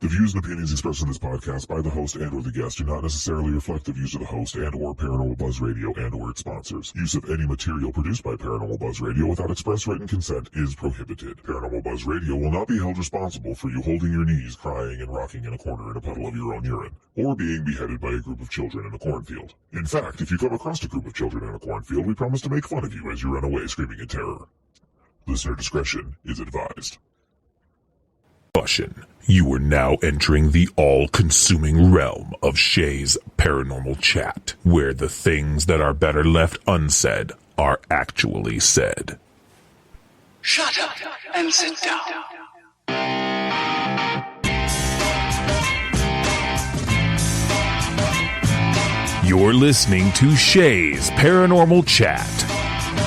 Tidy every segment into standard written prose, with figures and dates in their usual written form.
The views and opinions expressed in this podcast by the host and or the guest do not necessarily reflect the views of the host and or Paranormal Buzz Radio and or its sponsors. Use of any material produced by Paranormal Buzz Radio without express written consent is prohibited. Paranormal Buzz Radio will not be held responsible for you holding your knees, crying, and rocking in a corner in a puddle of your own urine, or being beheaded by a group of children in a cornfield. In fact, if you come across a group of children in a cornfield, we promise to make fun of you as you run away screaming in terror. Listener discretion is advised. Caution. You are now entering the all-consuming realm of Shea's Paranormal Chat, where the things that are better left unsaid are actually said. Shut up and sit down. You're listening to Shea's Paranormal Chat.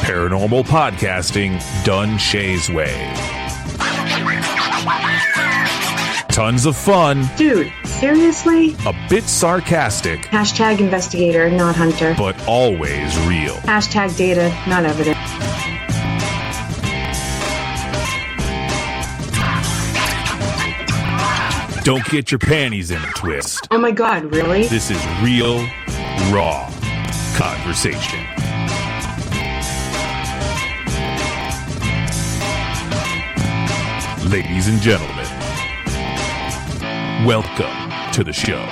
Paranormal podcasting done Shea's way. Tons of fun. Dude, seriously? A bit sarcastic. Hashtag investigator, not hunter. But always real. Hashtag data, not evidence. Don't get your panties in a twist. Oh my god, really? This is real, raw conversation. Ladies and gentlemen, welcome to the show.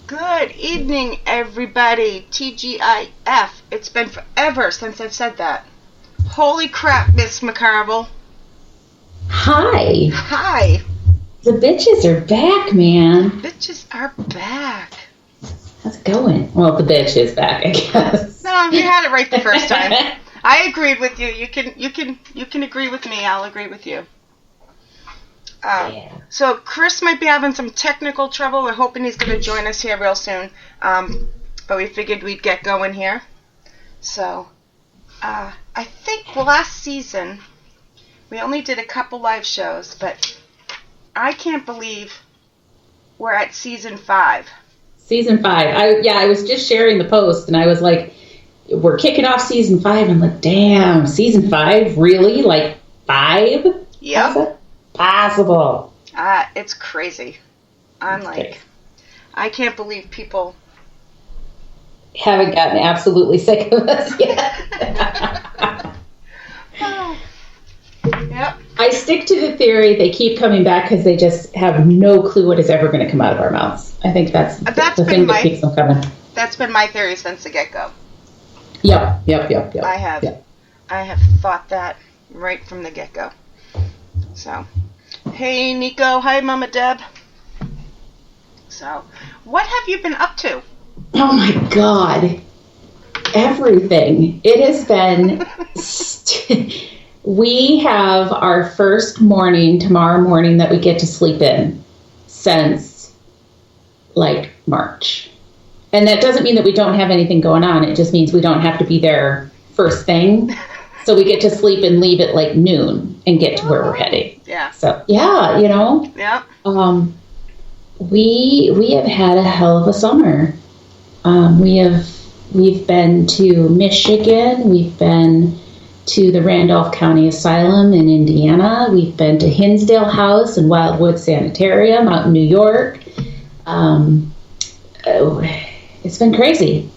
Good evening, everybody. TGIF. It's been forever since I've said that. Holy crap, Miss McCarville. Hi. Hi. The bitches are back, man. Bitches are back. How's it going? Well, the bitch is back, I guess. No, you had it right the first time. I agreed with you. You can agree with me. I'll agree with you. Yeah. So Chris might be having some technical trouble. We're hoping he's going to join us here real soon. But we figured we'd get going here. So I think last season we only did a couple live shows, but I can't believe we're at season 5. Season 5. I was just sharing the post, and I was like, we're kicking off season 5. I'm like, damn, season 5? Really? Like 5? Yep. Possible. It's crazy. I'm like, I can't believe people haven't gotten absolutely sick of us yet. Oh. Yep. I stick to the theory they keep coming back because they just have no clue what is ever going to come out of our mouths. I think that's the thing that keeps them coming. That's been my theory since the get-go. Yep. I have thought that right from the get-go. So, hey, Nico. Hi, Mama Deb. So, what have you been up to? Oh, my God. Everything. It has been... We have our first morning tomorrow morning that we get to sleep in since, like, March. And that doesn't mean that we don't have anything going on. It just means we don't have to be there first thing. So we get to sleep and leave at, like, noon and get to where we're heading. Yeah. So, yeah, you know. Yeah. We have had a hell of a summer. We've been to Michigan. We've been to the Randolph County Asylum in Indiana. We've been to Hinsdale House and Wildwood Sanitarium out in New York. It's been crazy.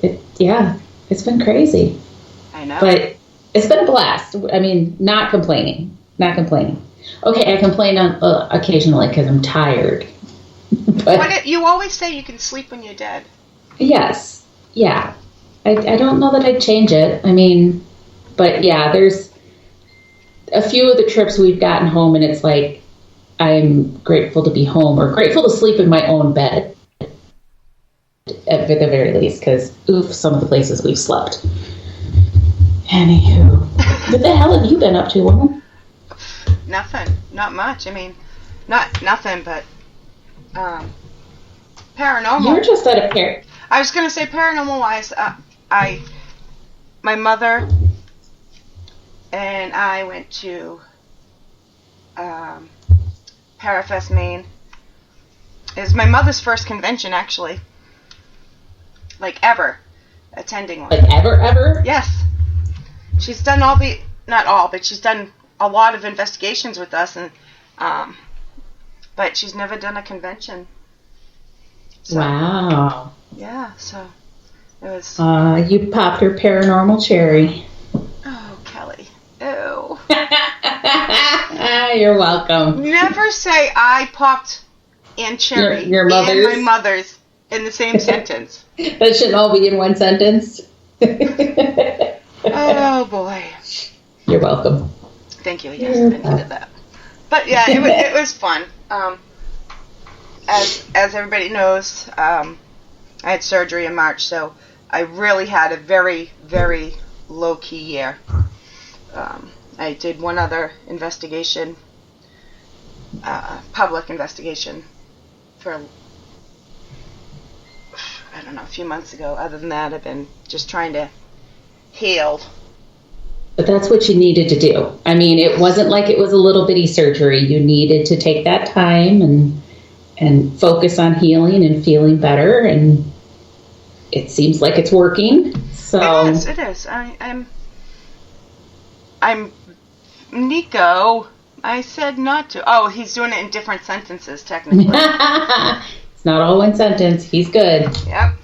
It's been crazy. I know. But it's been a blast. I mean, not complaining. Okay, I complain on occasionally because I'm tired. But you always say you can sleep when you're dead. Yes. Yeah. I don't know that I'd change it. I mean, but yeah, there's a few of the trips we've gotten home and it's like, I'm grateful to be home or grateful to sleep in my own bed at the very least, because some of the places we've slept. Anywho, what the hell have you been up to, woman? Nothing. Not much. I mean, not nothing, but paranormal. You're just at a pair. I was gonna say paranormal wise, my mother and I went to Parafest, Maine. It was my mother's first convention, actually, like ever attending one. Like ever? Yes, she's done but she's done a lot of investigations with us, and but she's never done a convention. So, wow. Yeah, so it was. You popped her paranormal cherry. Oh, Kelly. Ew. You're welcome. Never say I popped and cherry Your mother's? and my mother's in the same sentence. That shouldn't all be in one sentence. Oh, boy. You're welcome. Thank you. Yes, I needed that. But yeah, it was fun. As everybody knows, I had surgery in March, so I really had a very, very low-key year. I did one other investigation, public investigation, for, I don't know, a few months ago. Other than that, I've been just trying to heal. But that's what you needed to do. I mean, it wasn't like it was a little bitty surgery. You needed to take that time and focus on healing and feeling better, and it seems like it's working. So It is. I'm Nico. I said not to. Oh, he's doing it in different sentences, technically. It's not all one sentence. He's good. Yep.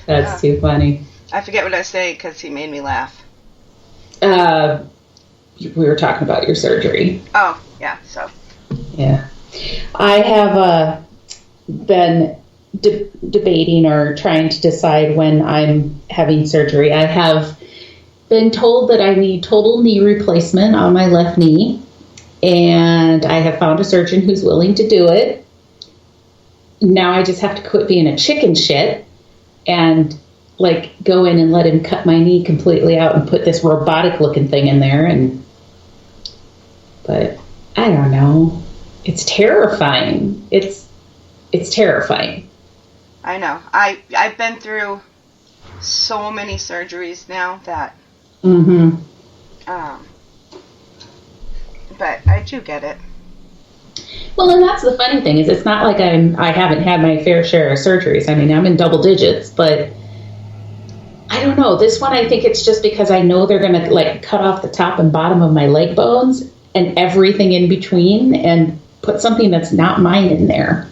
That's too funny. I forget what I was saying because he made me laugh. We were talking about your surgery. Oh, yeah, so. Yeah. I have been debating or trying to decide when I'm having surgery. I have been told that I need total knee replacement on my left knee, and I have found a surgeon who's willing to do it. Now I just have to quit being a chicken shit and like go in and let him cut my knee completely out and put this robotic looking thing in there. But I don't know. It's terrifying. It's terrifying. I know. I've been through so many surgeries now that. Mm-hmm. But I do get it. Well, and that's the funny thing is it's not like I haven't had my fair share of surgeries. I mean, I'm in double digits, but I don't know. This one, I think it's just because I know they're going to like cut off the top and bottom of my leg bones and everything in between and put something that's not mine in there.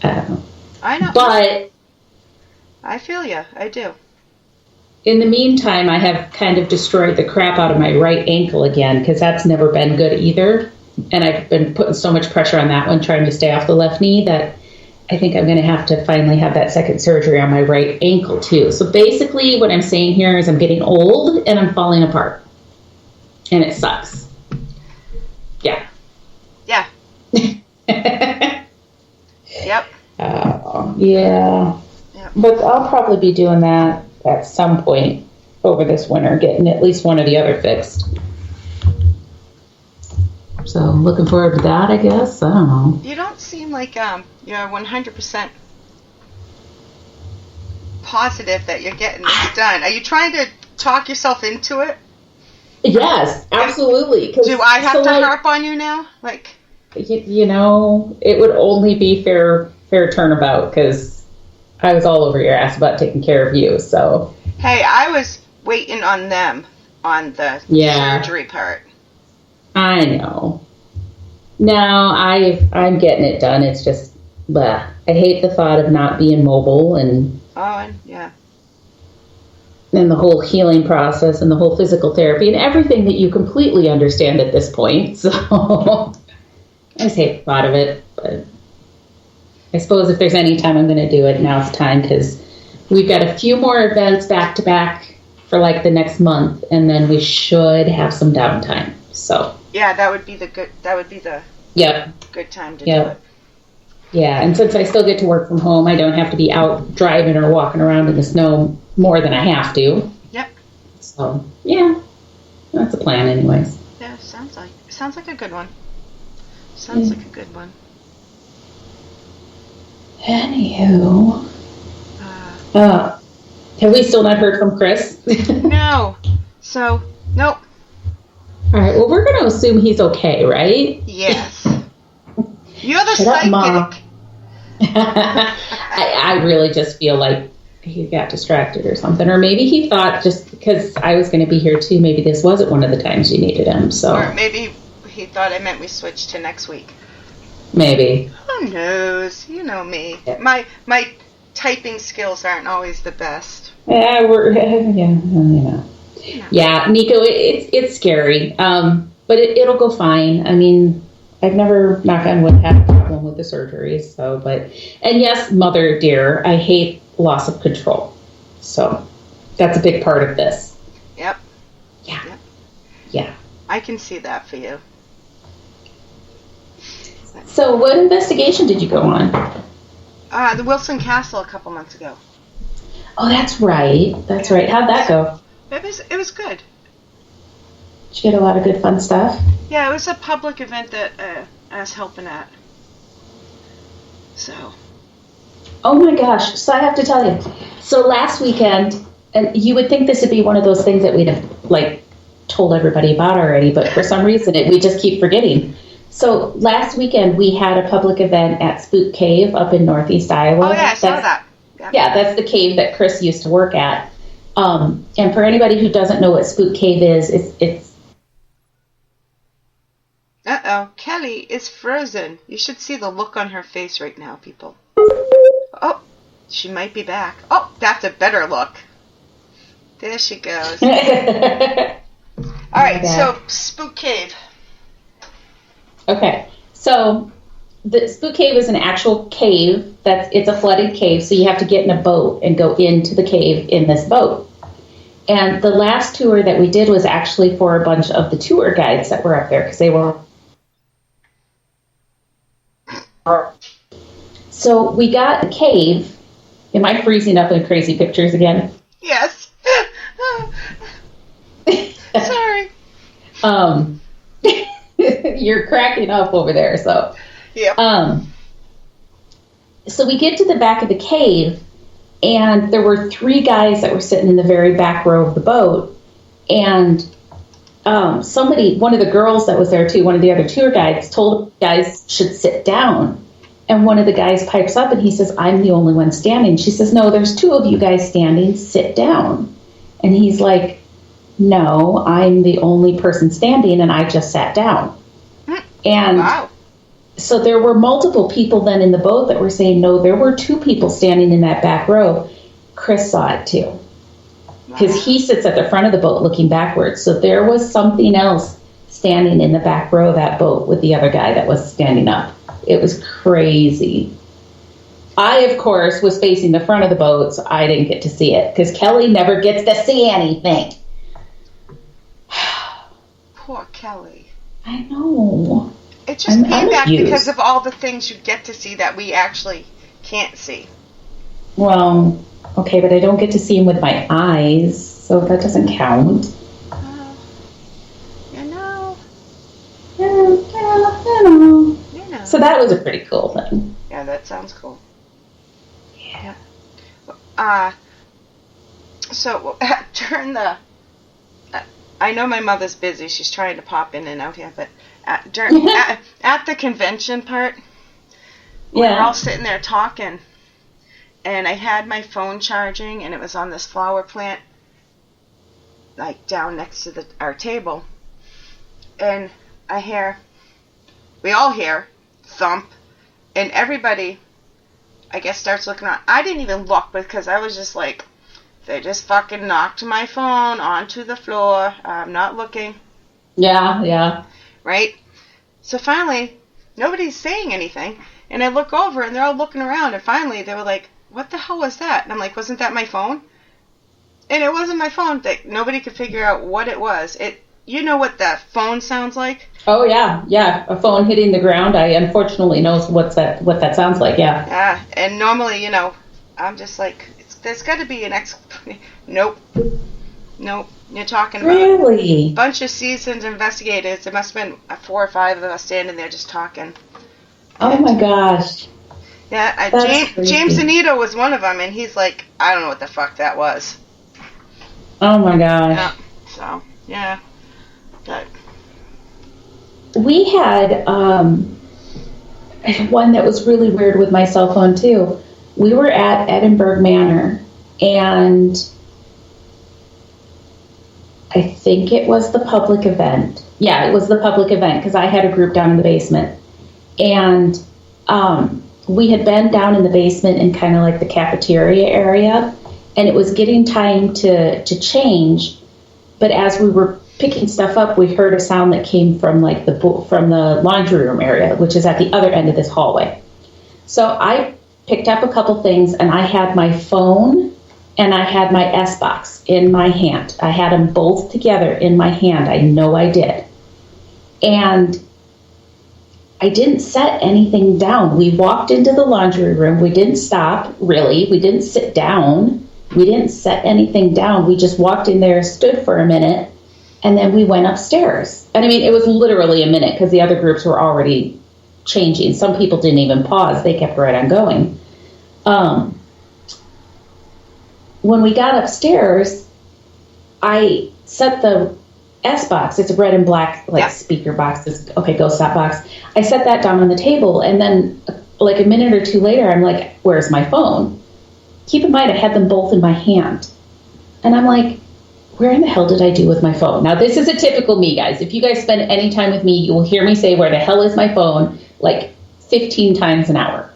I know. But I feel you. I do. In the meantime, I have kind of destroyed the crap out of my right ankle again because that's never been good either. And I've been putting so much pressure on that one, trying to stay off the left knee, that I think I'm going to have to finally have that second surgery on my right ankle too. So basically what I'm saying here is I'm getting old and I'm falling apart. And it sucks. Yeah. Yeah. Yep. Yeah. Yep. But I'll probably be doing that at some point over this winter, getting at least one or the other fixed. So looking forward to that, I guess. I don't know. You don't seem like you're 100% positive that you're getting this done. Are you trying to talk yourself into it? Yes, absolutely. Do I have to harp on you now? Like, you know, it would only be fair turnabout because I was all over your ass about taking care of you. So hey, I was waiting on them on the surgery part. I know. No, I'm getting it done. It's just, I hate the thought of not being mobile and yeah. And the whole healing process and the whole physical therapy and everything that you completely understand at this point. So I just hate the thought of it. But I suppose if there's any time I'm going to do it, now's the time because we've got a few more events back to back for like the next month, and then we should have some downtime. So yeah, that would be the good time to do it. Yeah, and since I still get to work from home, I don't have to be out driving or walking around in the snow more than I have to. Yep. So yeah, that's a plan, anyways. Yeah, sounds like a good one. Sounds like a good one. Anywho. Have we still not heard from Chris? No. So, nope. All right, well, we're going to assume he's okay, right? Yes. You're the Shut up, Mom. psychic. I really just feel like he got distracted or something. Or maybe he thought just because I was going to be here too, maybe this wasn't one of the times you needed him. So. Or maybe he thought I meant we switched to next week. Maybe. Who knows? You know me. Yeah. My typing skills aren't always the best. Yeah, Yeah, Nico, it's scary. But it'll go fine. I mean, I've never, knock on wood, had a problem with the surgeries. So, and yes, mother dear, I hate loss of control. So that's a big part of this. Yep. Yeah. Yep. Yeah. I can see that for you. So what investigation did you go on? The Wilson Castle a couple months ago. Oh, that's right. That's right. How'd that go? It was good. Did you get a lot of good fun stuff? Yeah, it was a public event that I was helping at. So. Oh my gosh. So I have to tell you. So last weekend, and you would think this would be one of those things that we'd have told everybody about already, but for some reason we just keep forgetting. So last weekend we had a public event at Spook Cave up in Northeast Iowa. Oh yeah, I saw that. Yeah, that's the cave that Chris used to work at. And for anybody who doesn't know what Spook Cave is, it's Uh-oh, Kelly is frozen. You should see the look on her face right now, people. Oh, she might be back. Oh, that's a better look. There she goes. All right, so Spook Cave. Okay, so the Spook Cave is an actual cave. It's a flooded cave, so you have to get in a boat and go into the cave in this boat. And the last tour that we did was actually for a bunch of the tour guides that were up there because they were. So we got a cave. Am I freezing up in crazy pictures again? Yes. Sorry. You're cracking up over there, so. Yep. So we get to the back of the cave, and there were 3 guys that were sitting in the very back row of the boat, and one of the girls that was there too, one of the other tour guides, told the guys should sit down. And one of the guys pipes up and he says, "I'm the only one standing." She says, "No, there's 2 of you guys standing, sit down." And he's like, "No, I'm the only person standing and I just sat down." And wow. So there were multiple people then in the boat that were saying, "No, there were 2 people standing in that back row." Chris saw it too. Because he sits at the front of the boat looking backwards. So there was something else standing in the back row of that boat with the other guy that was standing up. It was crazy. I, of course, was facing the front of the boat, so I didn't get to see it. Because Kelly never gets to see anything. Poor Kelly. I know. It's just payback because of all the things you get to see that we actually can't see. Well, okay, but I don't get to see him with my eyes, so that doesn't count. You know. You know. So that was a pretty cool thing. Yeah, that sounds cool. Yeah. So during the, I know my mother's busy. She's trying to pop in and out here, but at the convention part, we were all sitting there talking, and I had my phone charging, and it was on this flower plant, like down next to our table, and we all hear thump, and everybody, I guess, starts looking around. I didn't even look because I was just like, they just fucking knocked my phone onto the floor. I'm not looking. Yeah. Right? So finally, nobody's saying anything. And I look over, and they're all looking around. And finally, they were like, "What the hell was that?" And I'm like, "Wasn't that my phone?" And it wasn't my phone. Nobody could figure out what it was. You know what the phone sounds like? Oh, yeah. A phone hitting the ground. I unfortunately know what that sounds like, yeah. Yeah, and normally, I'm just like, there's got to be an Nope. You're talking about really? A bunch of seasoned investigators. There must have been 4 or 5 of us standing there just talking. Oh my gosh. Yeah, That's crazy. James Anito was one of them, and he's like, I don't know what the fuck that was. Oh my gosh. Yeah. So, yeah. But We had one that was really weird with my cell phone too. We were at Edinburgh Manor, and I think it was the public event. Yeah, it was the public event because I had a group down in the basement. And we had been down in the basement in kind of like the cafeteria area, and it was getting time to change. But as we were picking stuff up, we heard a sound that came from like from the laundry room area, which is at the other end of this hallway. So I picked up a couple things, and I had my phone and I had my S-Box in my hand. I had them both together in my hand. I know I did. And I didn't set anything down. We walked into the laundry room. We didn't stop, really. We didn't sit down. We didn't set anything down. We just walked in there, stood for a minute, and then we went upstairs. And I mean, it was literally a minute because the other groups were already changing. Some people didn't even pause. They kept right on going. When we got upstairs, I set the S-Box, it's a red and black speaker box, okay, Go Stop box. I set that down on the table, and then like a minute or two later, I'm like, where's my phone? Keep in mind, I had them both in my hand. And I'm like, where in the hell did I do with my phone? Now, this is a typical me, guys. If you guys spend any time with me, you will hear me say, where the hell is my phone? Like 15 times an hour.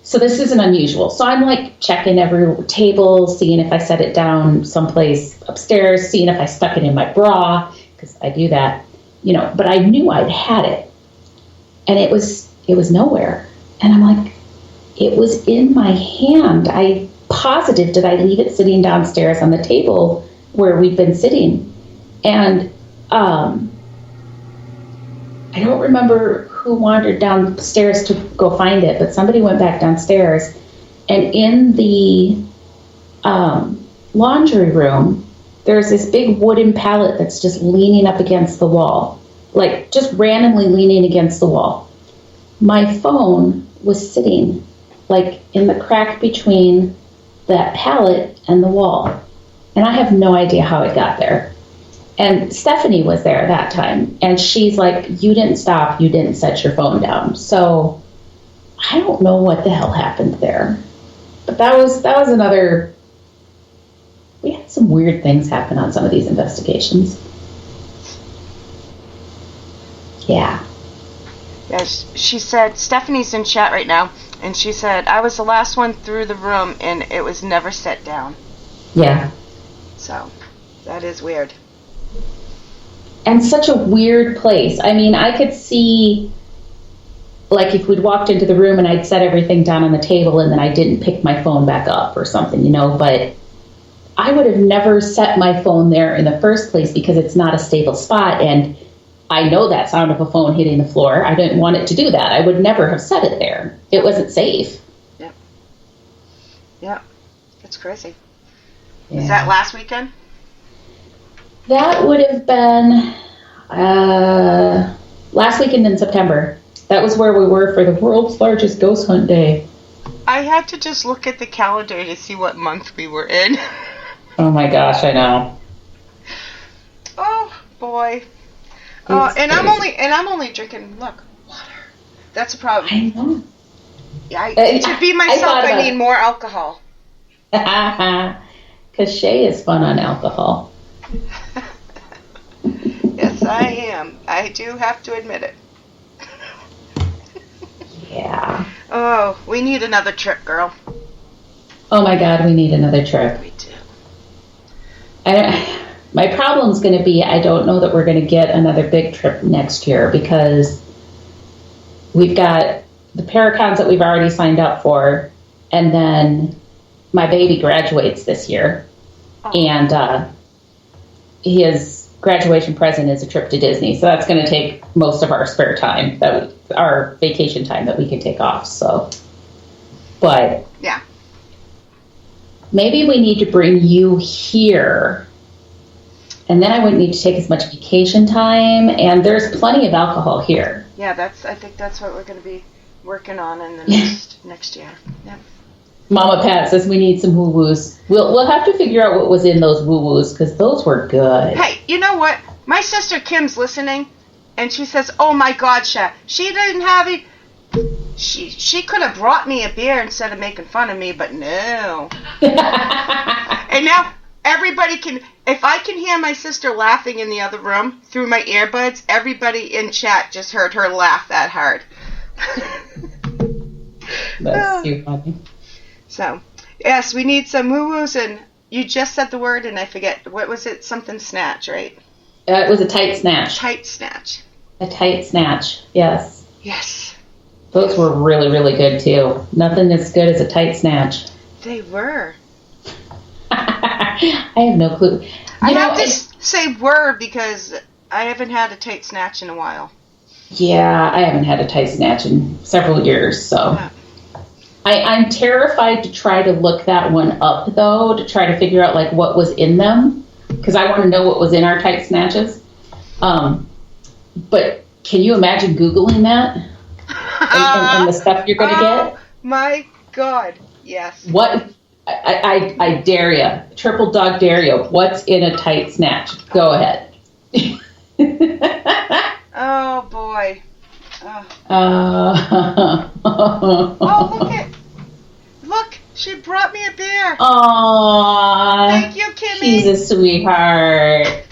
So this isn't unusual. So I'm like checking every table, seeing if I set it down someplace upstairs, seeing if I stuck it in my bra, because I do that, but I knew I'd had it. And it was nowhere. And I'm like, it was in my hand. I positive, did I leave it sitting downstairs on the table where we'd been sitting? And I don't remember who wandered downstairs to go find it, but somebody went back downstairs, and in the laundry room, there's this big wooden pallet that's just leaning up against the wall, like just randomly leaning against the wall. My phone was sitting like in the crack between that pallet and the wall, and I have no idea how it got there. And Stephanie was there that time, and she's like, you didn't stop, you didn't set your phone down. So I don't know what the hell happened there. But that was another, we had some weird things happen on some of these investigations. Yeah. Yeah, she said, Stephanie's in chat right now, and she said, I was the last one through the room, and it was never set down. Yeah. So, that is weird. And such a weird place. I mean, I could see, like, if we'd walked into the room and I'd set everything down on the table and then I didn't pick my phone back up or something, but I would have never set my phone there in the first place because it's not a stable spot, and I know that sound of a phone hitting the floor. I didn't want it to do that. I would never have set it there. It wasn't safe. Yep. Yep. It's crazy. Yeah. Is that last weekend? That would have been last weekend in September. That was where we were for the world's largest ghost hunt day. I had to just look at the calendar to see what month we were in. Oh my gosh, I know. Oh boy. And I'm only drinking, look, water. That's a problem. I know. Yeah, to be myself, I need more alcohol. Because Shea is fun on alcohol. Yes, I am. I do have to admit it. Yeah. Oh, we need another trip, girl. Oh my God, we need another trip. We do. My problem's going to be, I don't know that we're going to get another big trip next year because we've got the Paracons that we've already signed up for, and then my baby graduates this year, and his graduation present is a trip to Disney, so that's going to take most of our spare time, our vacation time that we can take off. So, but yeah, maybe we need to bring you here, and then I wouldn't need to take as much vacation time, and there's plenty of alcohol here. Yeah, I think that's what we're going to be working on in the next year. Yep. Mama Pat says we need some woo-woos. We'll have to figure out what was in those woo-woos because those were good. Hey, you know what? My sister Kim's listening, and she says, "Oh my God, Sha, she didn't have it. She could have brought me a beer instead of making fun of me, but no." And now everybody can. If I can hear my sister laughing in the other room through my earbuds, everybody in chat just heard her laugh that hard. That's too funny. So, yes, we need some woo-woos, and you just said the word, and I forget. What was it? Something snatch, right? It was a tight snatch. Tight snatch. A tight snatch, yes. Yes. Those were really, really good, too. Nothing as good as a tight snatch. They were. I have no clue. I have to say were because I haven't had a tight snatch in a while. Yeah, I haven't had a tight snatch in several years, so. Yeah. I'm terrified to try to look that one up, though, to try to figure out, like, what was in them, because I want to know what was in our tight snatches. But can you imagine Googling that? And the stuff you're going to get? Oh, my God, yes. What? I dare you. Triple dog dare you. What's in a tight snatch? Go ahead. Oh, boy. Oh, Look, she brought me a beer. Aww. Thank you, Kimmy. She's a sweetheart.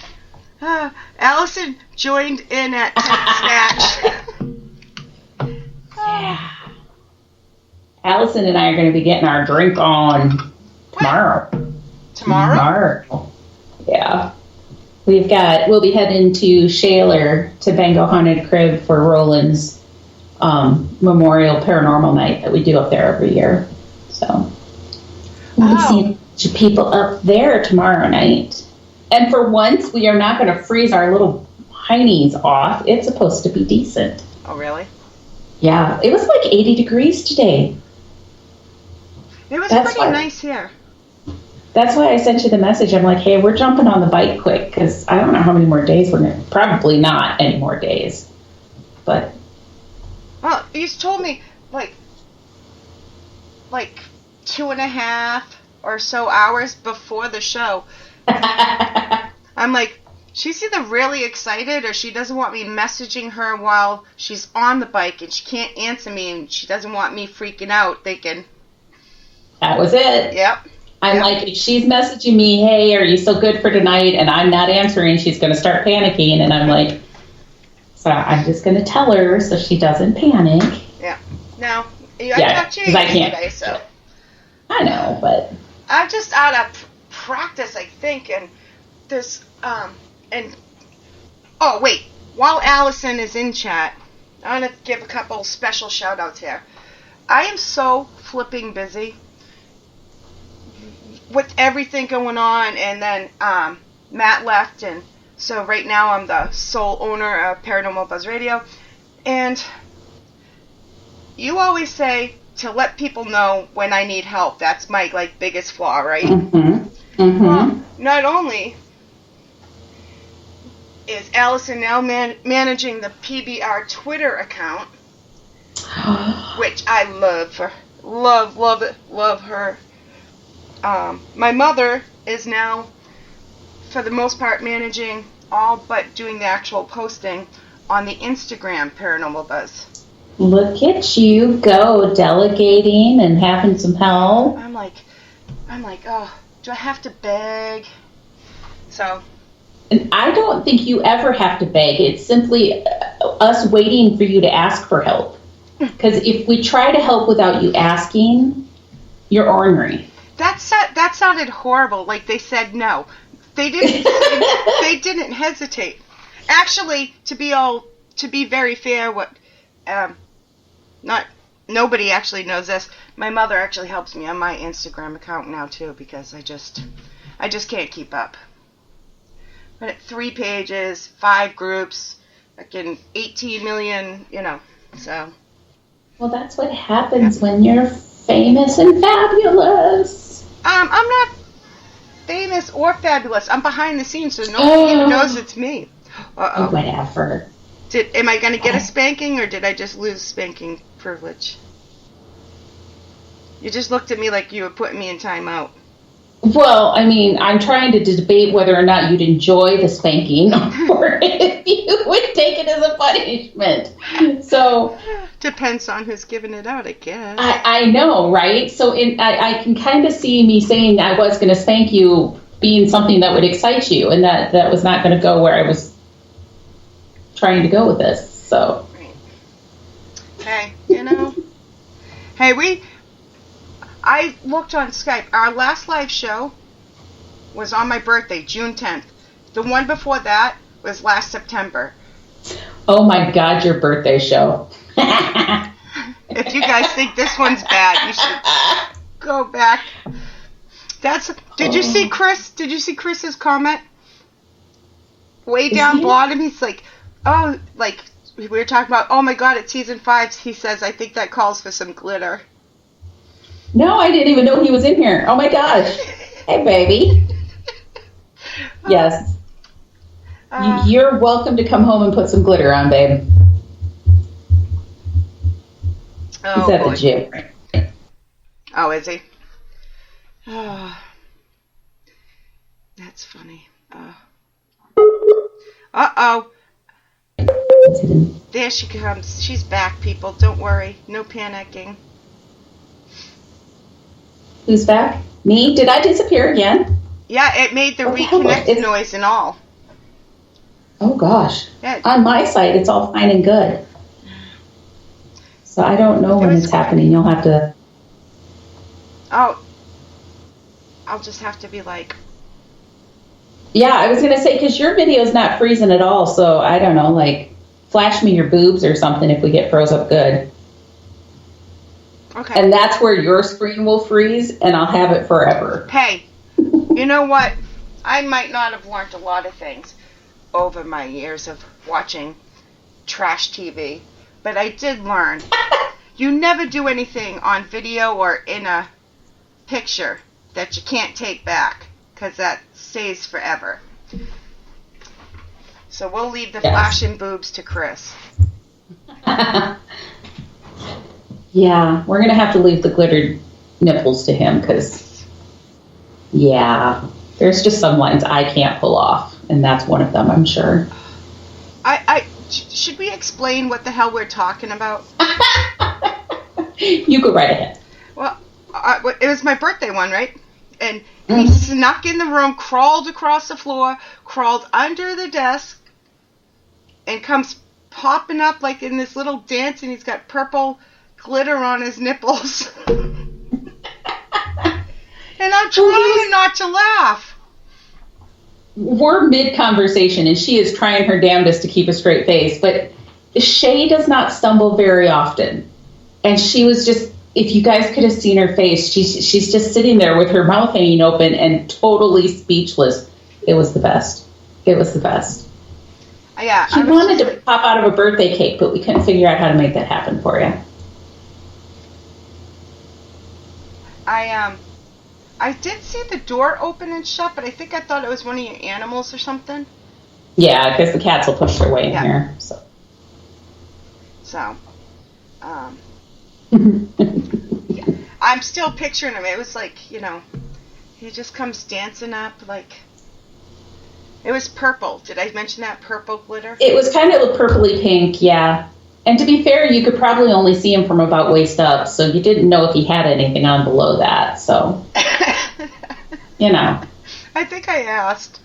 Allison joined in at Tight Snatch. Yeah. Allison and I are going to be getting our drink on tomorrow. Tomorrow? Yeah. We'll be heading to Shaler to Bengal Haunted Crib for Roland's Memorial Paranormal Night that we do up there every year. So we'll be seeing a bunch of people up there tomorrow night. And for once, we are not going to freeze our little heinies off. It's supposed to be decent. Oh, really? Yeah. It was like 80 degrees today. It was pretty nice here. That's why I sent you the message. I'm like, hey, we're jumping on the bike quick because I don't know how many more days we're going to. Probably not any more days. But. Well, you told me like 2.5 or so hours before the show. I'm like, she's either really excited or she doesn't want me messaging her while she's on the bike and she can't answer me and she doesn't want me freaking out thinking. That was it. Yep. I'm like, if she's messaging me, hey, are you still good for tonight? And I'm not answering, she's going to start panicking. And I'm like, so I'm just going to tell her so she doesn't panic. Yeah. Now, I talked to you yesterday, so. I know, but. I'm just out of practice, I think. And there's, oh, wait. While Allison is in chat, I want to give a couple special shout outs here. I am so flipping busy with everything going on, and then Matt left, and so right now I'm the sole owner of Paranormal Buzz Radio, and you always say to let people know when I need help. That's my biggest flaw, right? Mm-hmm. Mm-hmm. Well, not only is Allison now managing the PBR Twitter account, which I love her. My mother is now, for the most part, managing all but doing the actual posting on the Instagram Paranormal Buzz. Look at you go, delegating and having some help. I'm like, oh, do I have to beg? So. And I don't think you ever have to beg. It's simply us waiting for you to ask for help. Because if we try to help without you asking, you're ornery. That sounded horrible. Like they said no. They didn't. They didn't hesitate. Actually, to be very fair, nobody actually knows this. My mother actually helps me on my Instagram account now too because I just can't keep up. But at 3 pages, 5 groups, 18 million, so. Well, that's what happens when you're famous and fabulous. I'm not famous or fabulous. I'm behind the scenes, so nobody even knows it's me. Uh-oh. Whatever. Am I going to get a spanking, or did I just lose spanking privilege. You just looked at me like you were putting me in timeout. Well, I mean, I'm trying to debate whether or not you'd enjoy the spanking or if you would take it as a punishment. So depends on who's giving it out, I guess. I know, right? So I can kind of see me saying I was going to spank you being something that would excite you, and that was not going to go where I was trying to go with this. So, hey, hey, I looked on Skype. Our last live show was on my birthday, June 10th. The one before that was last September. Oh my God, your birthday show. If you guys think this one's bad, you should go back. Did you see Chris? Did you see Chris's comment? Way down bottom, he's like, oh, like, we were talking about, oh my God, it's season 5. He says, I think that calls for some glitter. No, I didn't even know he was in here. Oh my gosh. Hey, baby. Yes. You're welcome to come home and put some glitter on, babe. He's at the gym. Oh, is he? Oh, that's funny. Uh-oh. There she comes. She's back, people. Don't worry. No panicking. Who's back? Me? Did I disappear again? Yeah, it made the reconnect noise and all. Oh, gosh. Yeah. On my side, it's all fine and good. So I don't know when it's happening. You'll have to... Oh. I'll just have to be like... Yeah, I was going to say, because your video's not freezing at all, so I don't know, like, flash me your boobs or something if we get froze up good. Okay. And that's where your screen will freeze, and I'll have it forever. Hey, you know what? I might not have learned a lot of things over my years of watching trash TV, but I did learn. You never do anything on video or in a picture that you can't take back, because that stays forever. So we'll leave the flashing boobs to Chris. Yeah, we're going to have to leave the glittered nipples to him because, yeah, there's just some lines I can't pull off, and that's one of them, I'm sure. Should we explain what the hell we're talking about? You go right ahead. Well, it was my birthday one, right? And he snuck in the room, crawled across the floor, crawled under the desk, and comes popping up like in this little dance, and he's got purple glitter on his nipples. And I'm trying not to laugh. We're mid-conversation, and she is trying her damnedest to keep a straight face, but Shea does not stumble very often. And she was just, if you guys could have seen her face, she's just sitting there with her mouth hanging open and totally speechless. It was the best. It was the best. Yeah. She wanted to pop out of a birthday cake, but we couldn't figure out how to make that happen for you. I did see the door open and shut, but I think I thought it was one of your animals or something. Yeah, because the cats will push their way in here. So, yeah. I'm still picturing him. It was like, he just comes dancing up like... It was purple. Did I mention that? Purple glitter? It was kind of purpley pink, yeah. And to be fair, you could probably only see him from about waist up, so you didn't know if he had anything on below that, so... I think I asked.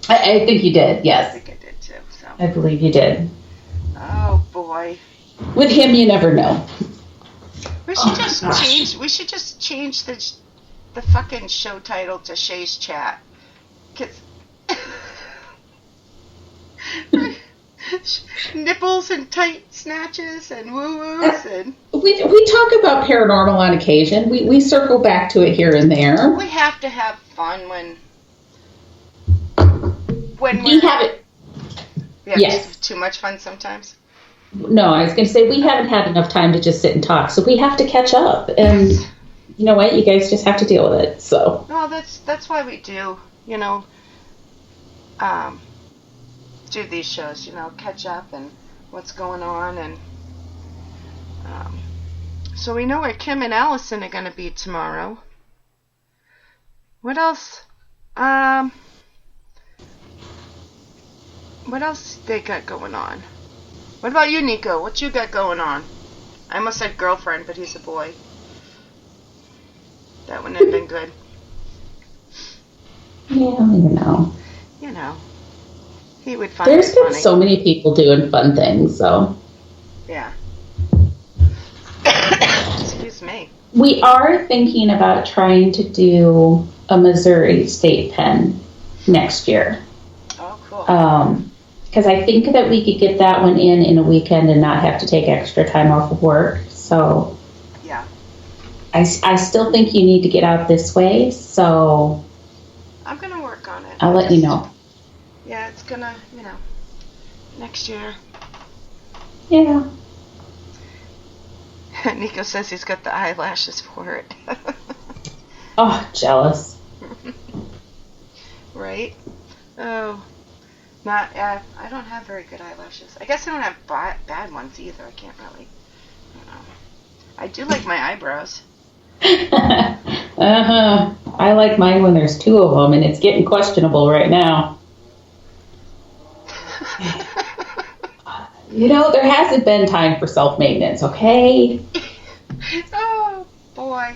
I think you did, yes. I think I did, too. So. I believe you did. Oh, boy. With him, you never know. We should just change the fucking show title to Shea's Chat. 'Cause... nipples and tight snatches and woo-woos and... We talk about paranormal on occasion. We circle back to it here and there. We have to have fun when we have it. We have Yes. too much fun sometimes. No, I was going to say we haven't had enough time to just sit and talk, so we have to catch up. And you know what? You guys just have to deal with it. So. No, that's why we do. Do these shows, catch up and what's going on, and So we know where Kim and Allison are going to be tomorrow. What else? What else they got going on? What about you, Nico? What you got going on? I almost said girlfriend, but he's a boy. That wouldn't have been good. Yeah, I don't know. You know, he would find There's it been funny. so many people doing fun things, so. Yeah. Excuse me. We are thinking about trying to do a Missouri state pen next year. Oh, cool. Because I think that we could get that one in a weekend and not have to take extra time off of work. So Yeah. I still think you need to get out this way. So I'm going to work on it. I'll let you know. Yeah, it's going to, next year. Yeah. Nico says he's got the eyelashes for it. Oh, jealous. Right? Oh. I don't have very good eyelashes. I guess I don't have bad ones either. I can't really. I do like my eyebrows. I like mine when there's two of them, and it's getting questionable right now. There hasn't been time for self-maintenance, okay? Oh, boy.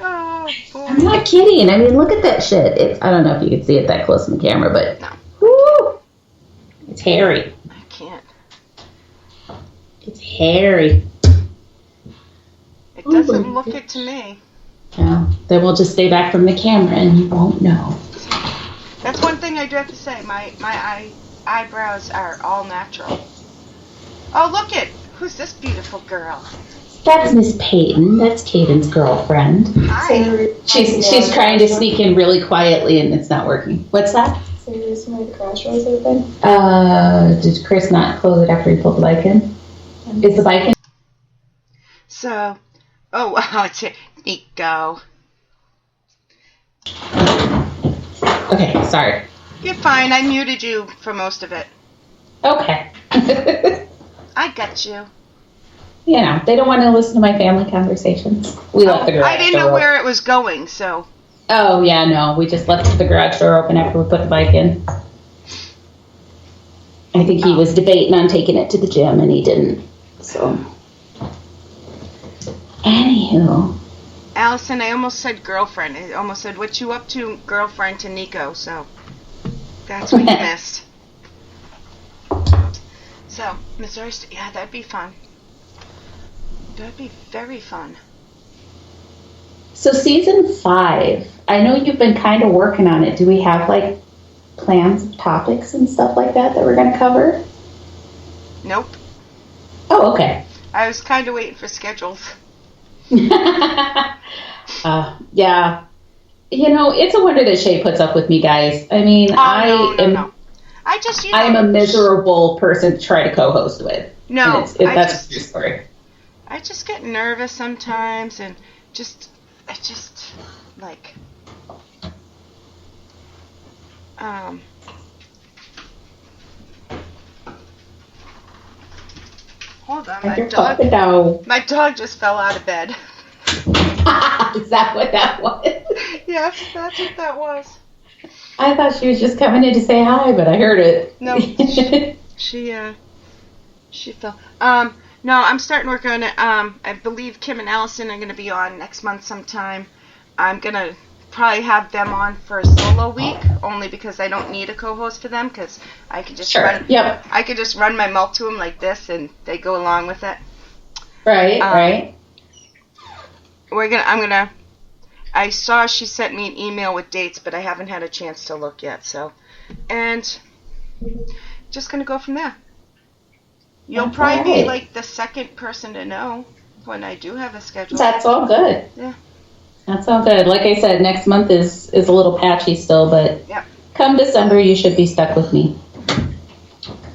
Oh, boy. I'm not kidding. I mean, look at that shit. I don't know if you can see it that close in the camera, but No. whoo, it's hairy. I can't. It's hairy. It doesn't look it to me. Yeah, then we'll just stay back from the camera and you won't know. That's one thing I do have to say. My eyebrows are all natural. Oh, look it. Who's this beautiful girl? That's Miss Peyton. That's Caden's girlfriend. Hi. She's trying to sneak in really quietly and it's not working. What's that? So you're just the garage doors open? Did Chris not close it after he pulled the bike in? Is the bike in? So, oh, wow, it's Nico. Okay, sorry. You're fine. I muted you for most of it. Okay. I got you. They don't want to listen to my family conversations. We left the garage I didn't know door where it was going, so. Oh, yeah, no. We just left the garage door open after we put the bike in. I think he was debating on taking it to the gym, and he didn't. So, anywho. Allison, I almost said girlfriend. I almost said, what you up to, girlfriend, to Nico, so. That's what you missed. So, Missouri State, yeah, that'd be fun. That'd be very fun. So season 5, I know you've been kind of working on it. Do we have plans of topics and stuff like that we're going to cover? Nope. Oh, okay. I was kind of waiting for schedules. Yeah. It's a wonder that Shea puts up with me, guys. I mean, No. I just, I am a miserable person to try to co-host with. No, that's a true story. I just get nervous sometimes, and I just hold on, my dog just fell out of bed. Is that what that was? Yes, that's what that was. I thought she was just coming in to say hi, but I heard it. No, she fell. No, I'm starting work on it. I believe Kim and Allison are going to be on next month sometime. I'm going to probably have them on for a solo week, only because I don't need a co-host for them, because I can just I could just run my mouth to them like this, and they go along with it. Right. I saw she sent me an email with dates, but I haven't had a chance to look yet. So, and just gonna go from there. You'll probably be the second person to know when I do have a schedule. That's all good. Yeah. That's all good. Like I said, next month is a little patchy still, but come December, you should be stuck with me.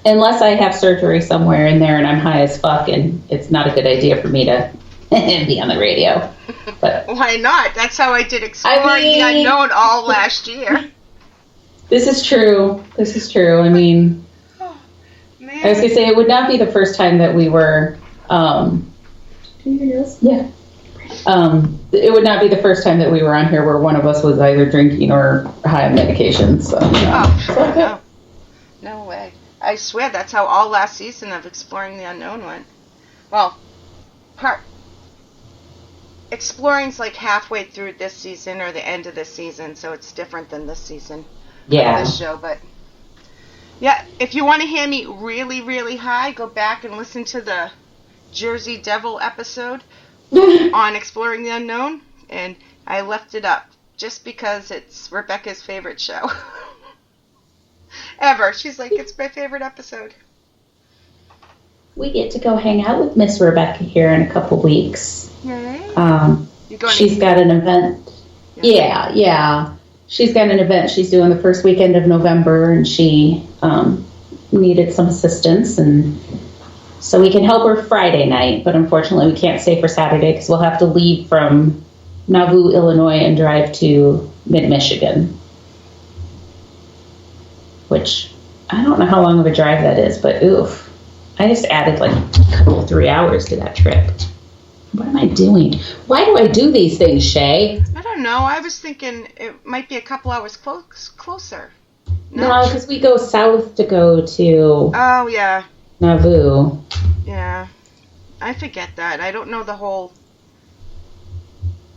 Unless I have surgery somewhere in there and I'm high as fuck, and it's not a good idea for me to be on the radio. But why not? That's how I did Exploring the Unknown all last year. This is true. I mean, oh, man. I was going to say, it would not be the first time that we were Yeah. It would not be the first time that we were on here where one of us was either drinking or high on medication. So, Oh, no way. I swear that's how all last season of Exploring the Unknown went. Well, Exploring's like halfway through this season or the end of this season, so it's different than this season. Yeah. This show, but yeah, if you want to hear me really, really high, go back and listen to the Jersey Devil episode on Exploring the Unknown, and I left it up just because it's Rebecca's favorite show ever. She's like, it's my favorite episode. We get to go hang out with Miss Rebecca here in a couple weeks. Yay. She's got an event. Yeah. She's got an event she's doing the first weekend of November, and she needed some assistance, and so we can help her Friday night, but unfortunately we can't stay for Saturday because we'll have to leave from Nauvoo, Illinois, and drive to mid-Michigan, which I don't know how long of a drive that is, but oof. I just added like a couple, 3 hours to that trip. What am I doing? Why do I do these things, Shay? I don't know. I was thinking it might be a couple hours closer. No, because we go south to go to Oh, yeah. Nauvoo. Yeah. I forget that. I don't know the whole...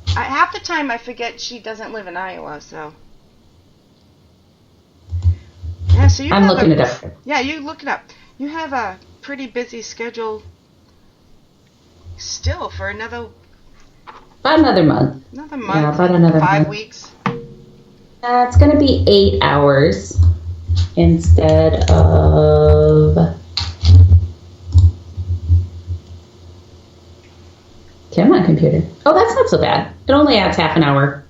half the time I forget she doesn't live in Iowa, so... Yeah, so I'm looking it up. Yeah, you look it up. You have a pretty busy schedule still for about another month. Another month? Yeah, about another 5 month. weeks? It's going to be 8 hours instead of... Come on, computer. Oh, that's not so bad. It only adds half an hour.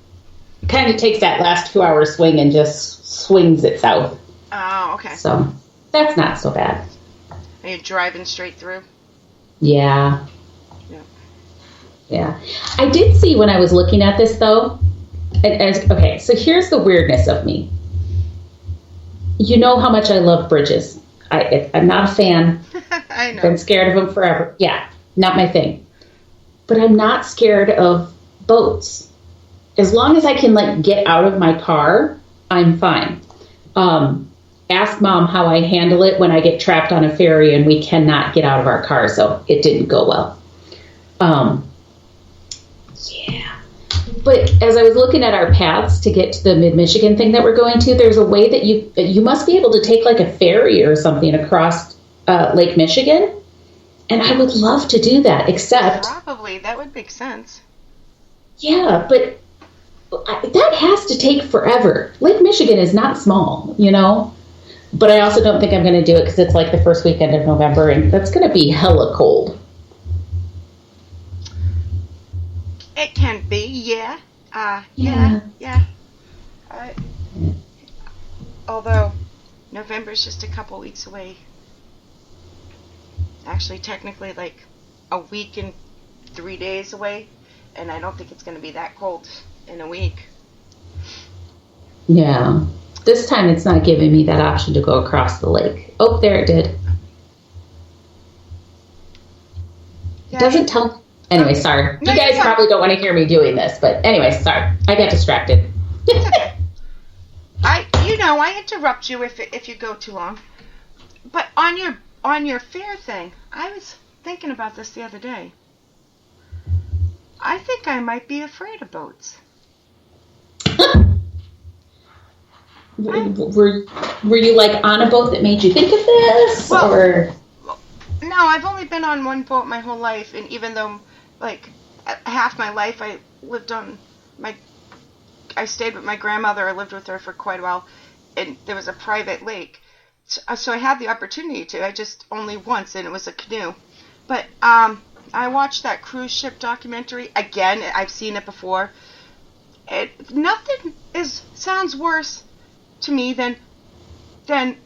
It kind of takes that last 2 hour swing and just swings it south. Oh, okay. So that's not so bad. Are you driving straight through? Yeah. Yeah. I did see when I was looking at this, though. Okay, so here's the weirdness of me. You know how much I love bridges. I'm not a fan. I know. Been scared of them forever. Yeah, not my thing. But I'm not scared of boats. As long as I can get out of my car, I'm fine. Ask Mom how I handle it when I get trapped on a ferry and we cannot get out of our car, so it didn't go well. Yeah. But as I was looking at our paths to get to the mid-Michigan thing that we're going to, there's a way that you must be able to take a ferry or something across Lake Michigan. And I would love to do that, except... Probably. That would make sense. Yeah, but that has to take forever. Lake Michigan is not small, But I also don't think I'm going to do it because it's the first weekend of November, and that's going to be hella cold. It can be, yeah. Yeah. Although, November's just a couple weeks away. Actually, technically, a week and 3 days away. And I don't think it's going to be that cold in a week. Yeah. This time it's not giving me that option to go across the lake. Oh, there it did. Yeah, It doesn't tell... Anyway, sorry. No, you guys probably don't want to hear me doing this, but anyway, sorry. I got distracted. It's okay. I interrupt you if you go too long. But on your fair thing, I was thinking about this the other day. I think I might be afraid of boats. Were you on a boat that made you think of this? No, I've only been on one boat my whole life, and even though half my life I lived on I stayed with my grandmother. I lived with her for quite a while, and there was a private lake, so I had the opportunity to. I just only once, and it was a canoe. But I watched that cruise ship documentary again. I've seen it before. Nothing sounds worse to me than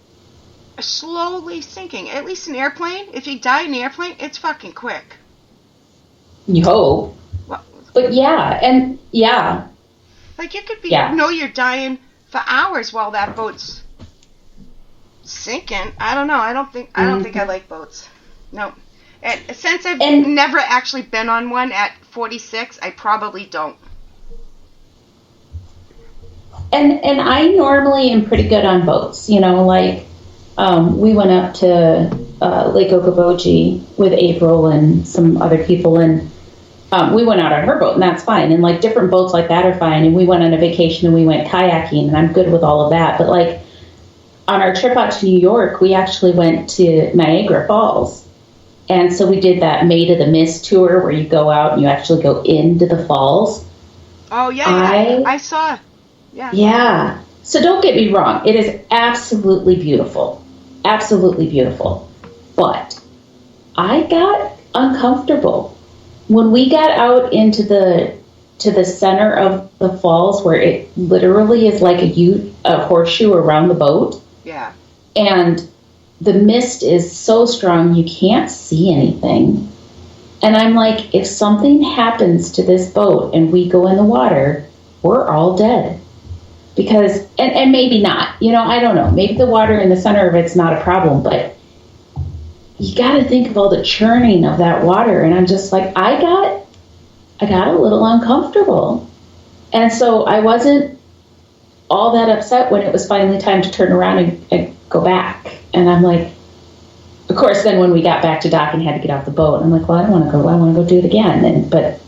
slowly sinking. At least an airplane. If you die in an airplane, it's fucking quick. You hope. Well, but yeah. You could be, you're dying for hours while that boat's sinking. I don't know. I don't think I like boats. No. And since I've And- never actually been on one at 46, I probably don't. And I normally am pretty good on boats, like we went up to Lake Okoboji with April and some other people, and we went out on her boat, and that's fine. And like different boats like that are fine. And we went on a vacation and we went kayaking, and I'm good with all of that. But like on our trip out to New York, we actually went to Niagara Falls. And so we did that Maid of the Mist tour where you go out and you actually go into the falls. Oh, yeah. I saw. Yeah. Yeah. So don't get me wrong. It is absolutely beautiful. Absolutely beautiful. But I got uncomfortable. When we got out into the center of the falls where it literally is like a horseshoe around the boat. Yeah. And the mist is so strong you can't see anything. And I'm like, if something happens to this boat and we go in the water, we're all dead. Because, and maybe not, I don't know. Maybe the water in the center of it's not a problem, but you got to think of all the churning of that water. And I'm just like, I got a little uncomfortable. And so I wasn't all that upset when it was finally time to turn around and go back. And I'm like, of course, then when we got back to dock and had to get off the boat, I'm like, well, I don't want to go. I want to go do it again. But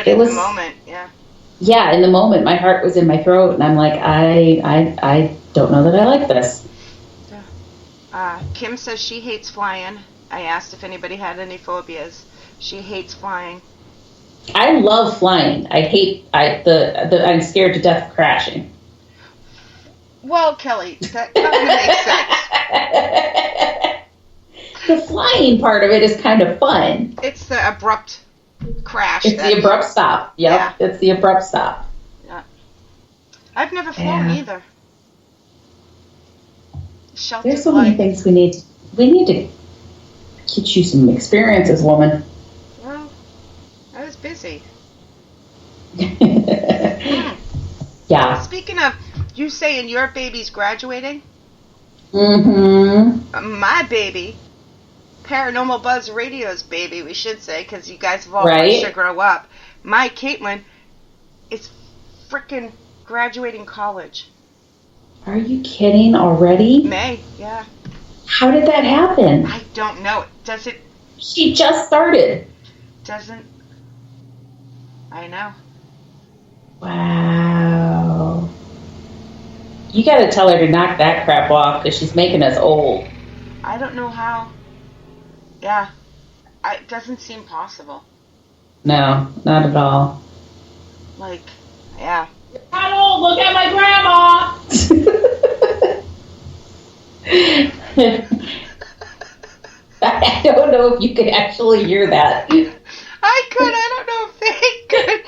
it was, in the moment, yeah. Yeah, in the moment, my heart was in my throat, and I'm like, I don't know that I like this. Kim says she hates flying. I asked if anybody had any phobias. She hates flying. I love flying. I'm scared to death of crashing. Well, Kelly, that doesn't make sense. The flying part of it is kind of fun. It's the abrupt crash. It's the abrupt stop. Yep, yeah. It's the abrupt stop. Yeah. I've never flown either. There's so many things we need to get you some experiences, woman. Well, I was busy. Yeah. Speaking of, you saying your baby's graduating? Mm-hmm. My baby, Paranormal Buzz Radio's baby, we should say, because you guys have all watched her grow up. My Caitlin is frickin' graduating college. Are you kidding already? May, yeah. How did that happen? I don't know. Does it? She just started. Doesn't. I know. Wow. You got to tell her to knock that crap off because she's making us old. I don't know how. Yeah. It doesn't seem possible. No, not at all. Like, yeah. Not old. Look at my grandma. I don't know if you could actually hear that. I could. I don't know if they could.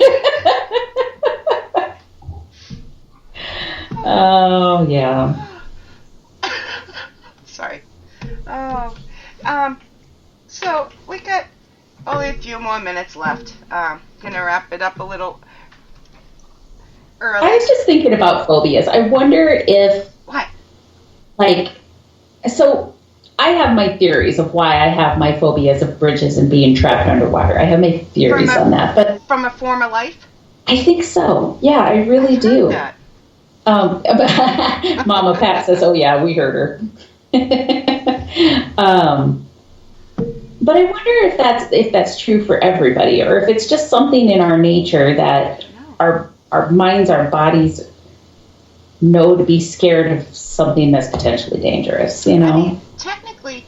Oh, yeah. Sorry. Oh. So, we got only a few more minutes left. Gonna wrap it up a little early. I was just thinking about phobias. I wonder if... What? So I have my theories of why I have my phobias of bridges and being trapped underwater. I have my theories on that. But from a former life? I think so. Yeah, I really do. That. Mama Pat says, oh, yeah, we heard her. But I wonder if that's true for everybody, or if it's just something in our nature that our minds, our bodies know to be scared of something that's potentially dangerous, I mean, technically,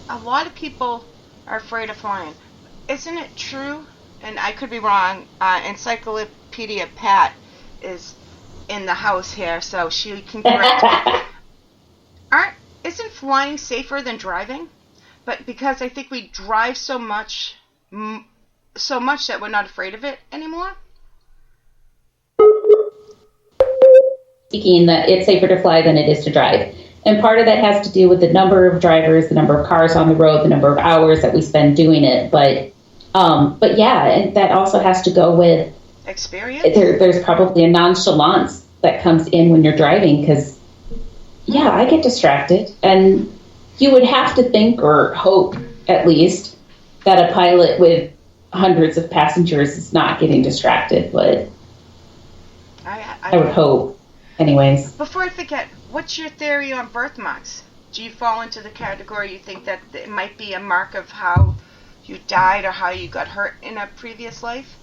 a lot of people are afraid of flying. Isn't it true? And I could be wrong. Encyclopedia Pat is in the house here, so she can correct me. Isn't flying safer than driving? But because I think we drive so much that we're not afraid of it anymore. Speaking that it's safer to fly than it is to drive. And part of that has to do with the number of drivers, the number of cars on the road, the number of hours that we spend doing it. But yeah, and that also has to go with experience. There's probably a nonchalance that comes in when you're driving because, yeah, I get distracted. And you would have to think or hope, at least, that a pilot with hundreds of passengers is not getting distracted, but I would hope. Anyways. Before I forget, what's your theory on birthmarks? Do you fall into the category you think that it might be a mark of how you died or how you got hurt in a previous life?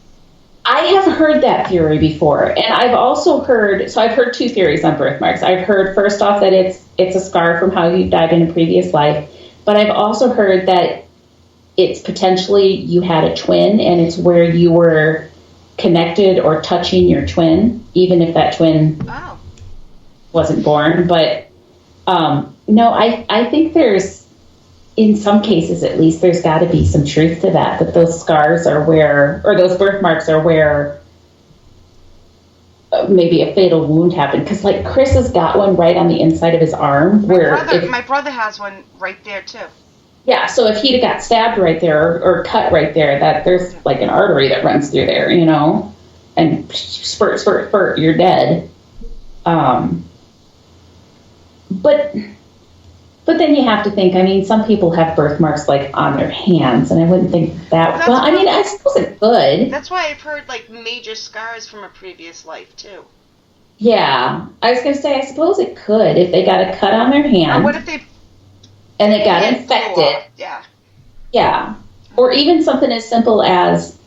I have heard that theory before, and I've also heard, so I've heard two theories on birthmarks. I've heard, first off, that it's a scar from how you died in a previous life, but I've also heard that it's potentially you had a twin, and it's where you were connected or touching your twin, even if that twin wasn't born. But no, I think there's, in some cases at least, there's got to be some truth to that those scars are where, or those birthmarks are where maybe a fatal wound happened. Because like Chris has got one right on the inside of his arm. My brother has one right there too. Yeah, so if he'd have got stabbed right there or cut right there, that there's like an artery that runs through there, you know, and spurt, you're dead. But then you have to think, I mean, some people have birthmarks like on their hands, and I wouldn't think that. Well, I mean, I suppose it could. That's why I've heard like major scars from a previous life too. Yeah, I was gonna say, I suppose it could if they got a cut on their hand. Or what if they? And it got infected. Yeah. Yeah, or even something as simple as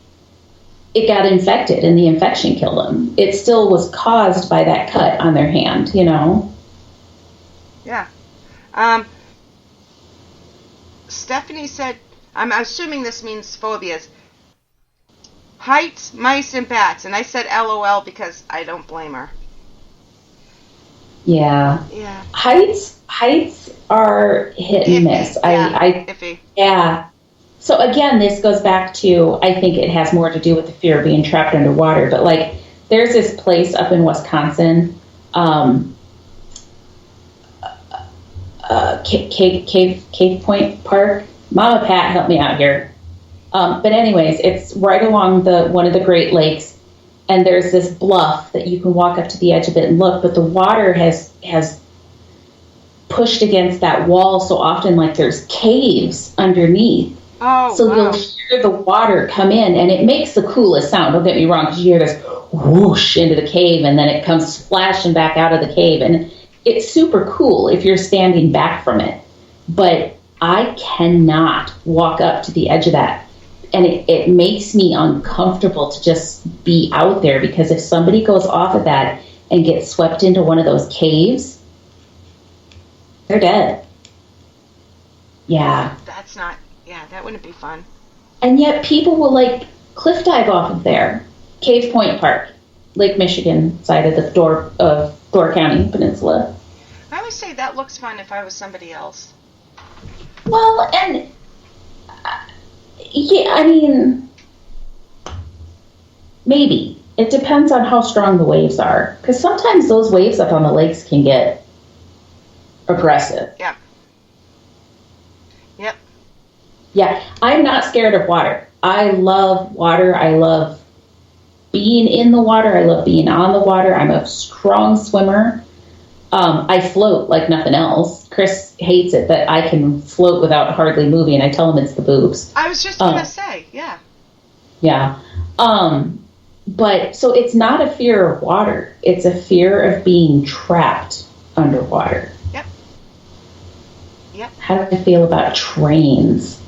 it got infected and the infection killed them. It still was caused by that cut on their hand, you know. Yeah. Stephanie said, I'm assuming this means phobias. Heights, mice, and bats. And I said LOL because I don't blame her. Yeah. Yeah. Heights are hit and miss. Iffy. Yeah. So again, this goes back to, I think it has more to do with the fear of being trapped underwater. But like, there's this place up in Wisconsin, Cave Point Park. Mama Pat, help me out here. But anyways, it's right along one of the Great Lakes, and there's this bluff that you can walk up to the edge of it and look, but the water has pushed against that wall so often, like there's caves underneath. Oh, so you'll hear the water come in, and it makes the coolest sound. Don't get me wrong, because you hear this whoosh into the cave, and then it comes splashing back out of the cave, and it's super cool if you're standing back from it. But I cannot walk up to the edge of that. And it makes me uncomfortable to just be out there, because if somebody goes off of that and gets swept into one of those caves, they're dead. Yeah. That wouldn't be fun. And yet people will like cliff dive off of there. Cave Point Park, Lake Michigan side of the Door County Peninsula. I would say that looks fun if I was somebody else. Well, and yeah, I mean, maybe. It depends on how strong the waves are. Because sometimes those waves up on the lakes can get aggressive. Yep. Yeah, I'm not scared of water. I love water. I love being in the water. I love being on the water. I'm a strong swimmer. I float like nothing else. Chris hates it that I can float without hardly moving. I tell him it's the boobs. I was just going to say, yeah. Yeah. But so it's not a fear of water. It's a fear of being trapped underwater. Yep. How do I feel about trains?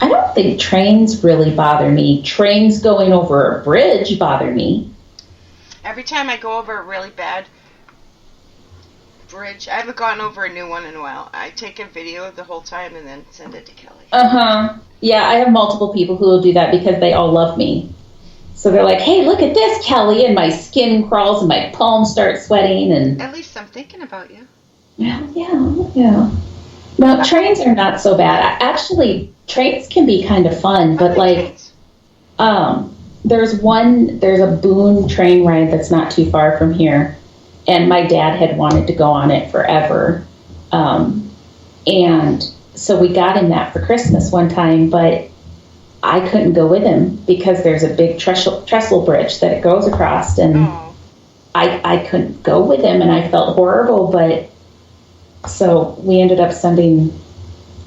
I don't think trains really bother me. Trains going over a bridge bother me. Every time I go over a really bad bridge, I haven't gone over a new one in a while, I take a video of the whole time and then send it to Kelly. Yeah, I have multiple people who will do that because they all love me. So they're like, hey, look at this, Kelly, and my skin crawls and my palms start sweating. And at least I'm thinking about you. Yeah. No, trains are not so bad. Actually, trains can be kind of fun, but like, there's a Boone train ride that's not too far from here, and my dad had wanted to go on it forever, and so we got him that for Christmas one time, but I couldn't go with him because there's a big trestle bridge that it goes across, and I couldn't go with him, and I felt horrible, but so we ended up sending